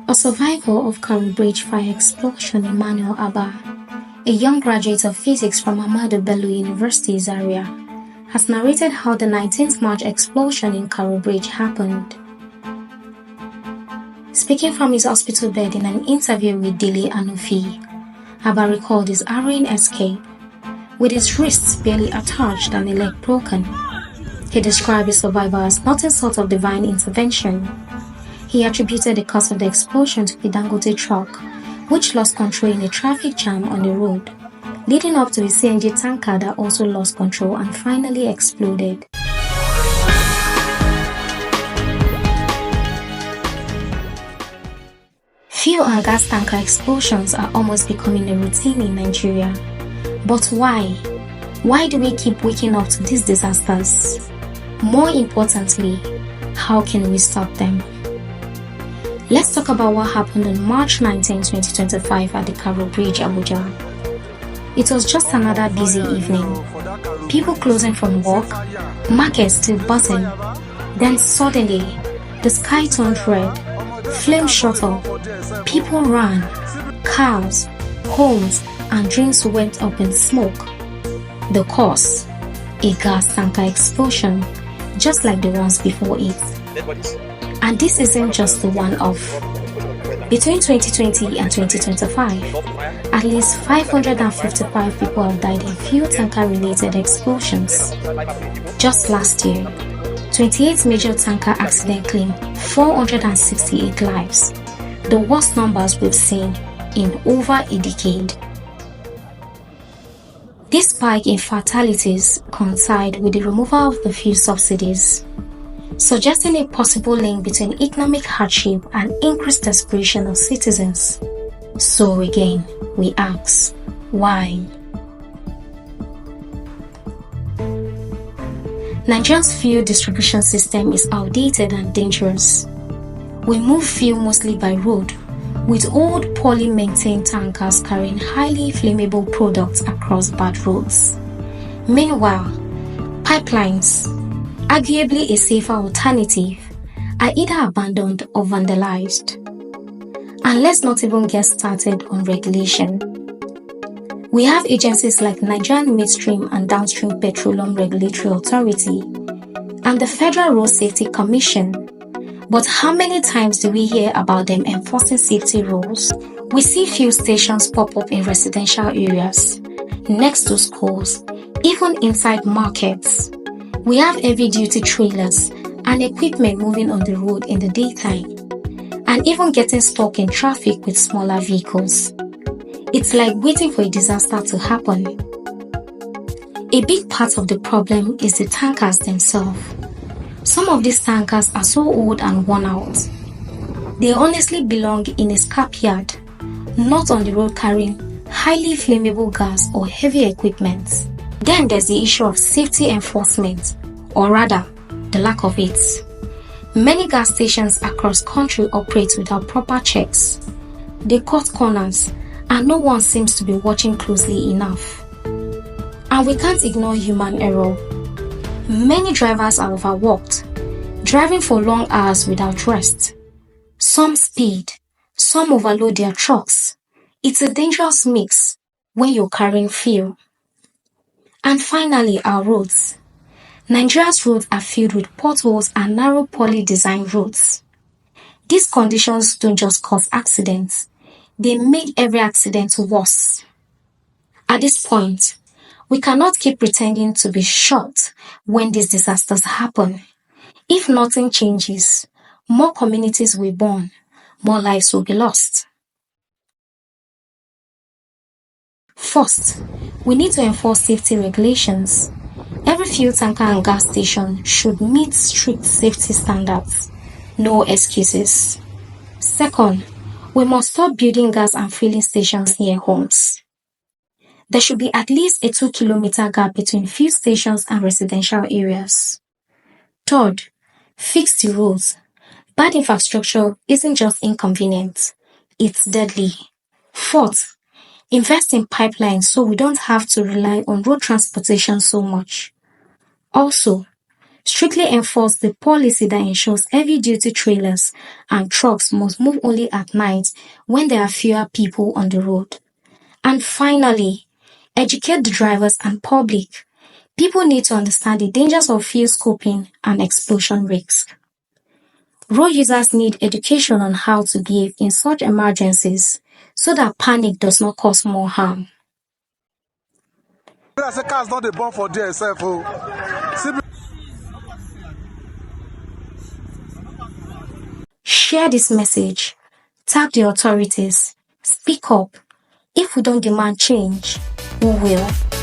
A survivor of Kari Bridge fire explosion, Emmanuel Abba, a young graduate of physics from Ahmadu Bello University Zaria, has narrated how the 19th March explosion in Kari Bridge happened. Speaking from his hospital bed in an interview with Dele Anufi, Abba recalled his harrowing escape, with his wrists barely attached and a leg broken. He described his survival as nothing short of divine intervention. He attributed the cause of the explosion to the Dangote truck, which lost control in a traffic jam on the road, leading up to a CNG tanker that also lost control and finally exploded. Fuel and gas tanker explosions are almost becoming a routine in Nigeria. But why? Why do we keep waking up to these disasters? More importantly, how can we stop them? Let's talk about what happened on March 19, 2025 at the Kari Bridge, Abuja. It was just another busy evening. People closing from work, markets still buzzing. Then suddenly, the sky turned red, flames shot up, people ran, cars, homes, and dreams went up in smoke. The cause? A gas tanker explosion, just like the ones before it. And this isn't just the one-off. Between 2020 and 2025, at least 555 people have died in fuel tanker-related explosions. Just last year, 28 major tanker accidents claimed 468 lives, the worst numbers we've seen in over a decade. This spike in fatalities coincide with the removal of the fuel subsidies, suggesting a possible link between economic hardship and increased desperation of citizens. So again, we ask, why? Nigeria's fuel distribution system is outdated and dangerous. We move fuel mostly by road, with old, poorly maintained tankers carrying highly flammable products across bad roads. Meanwhile, pipelines, arguably a safer alternative, are either abandoned or vandalized. And let's not even get started on regulation. We have agencies like Nigerian Midstream and Downstream Petroleum Regulatory Authority and the Federal Road Safety Commission. But how many times do we hear about them enforcing safety rules? We see fuel stations pop up in residential areas, next to schools, even inside markets. We have heavy-duty trailers and equipment moving on the road in the daytime, and even getting stuck in traffic with smaller vehicles. It's like waiting for a disaster to happen. A big part of the problem is the tankers themselves. Some of these tankers are so old and worn out. They honestly belong in a scrapyard, not on the road carrying highly flammable gas or heavy equipment. Then there's the issue of safety enforcement, or rather, the lack of it. Many gas stations across country operate without proper checks. They cut corners, and no one seems to be watching closely enough. And we can't ignore human error. Many drivers are overworked, driving for long hours without rest. Some speed, some overload their trucks. It's a dangerous mix when you're carrying fuel. And finally, our roads. Nigeria's roads are filled with potholes and narrow, poorly designed roads. These conditions don't just cause accidents, they make every accident worse. At this point, we cannot keep pretending to be shocked when these disasters happen. If nothing changes, more communities will burn, more lives will be lost. First, we need to enforce safety regulations. Every fuel tanker and gas station should meet strict safety standards. No excuses. Second, we must stop building gas and filling stations near homes. There should be at least a 2-kilometer gap between fuel stations and residential areas. Third, fix the roads. Bad infrastructure isn't just inconvenient, it's deadly. Fourth, invest in pipelines so we don't have to rely on road transportation so much. Also, Strictly enforce the policy that ensures heavy-duty trailers and trucks must move only at night when there are fewer people on the road. And finally, educate the drivers and public. People need to understand the dangers of fuel scoping and explosion risk. Road users need education on how to behave in such emergencies so that panic does not cause more harm. Cars not born for themselves. Share this message. Tag the authorities. Speak up. If we don't demand change, who will?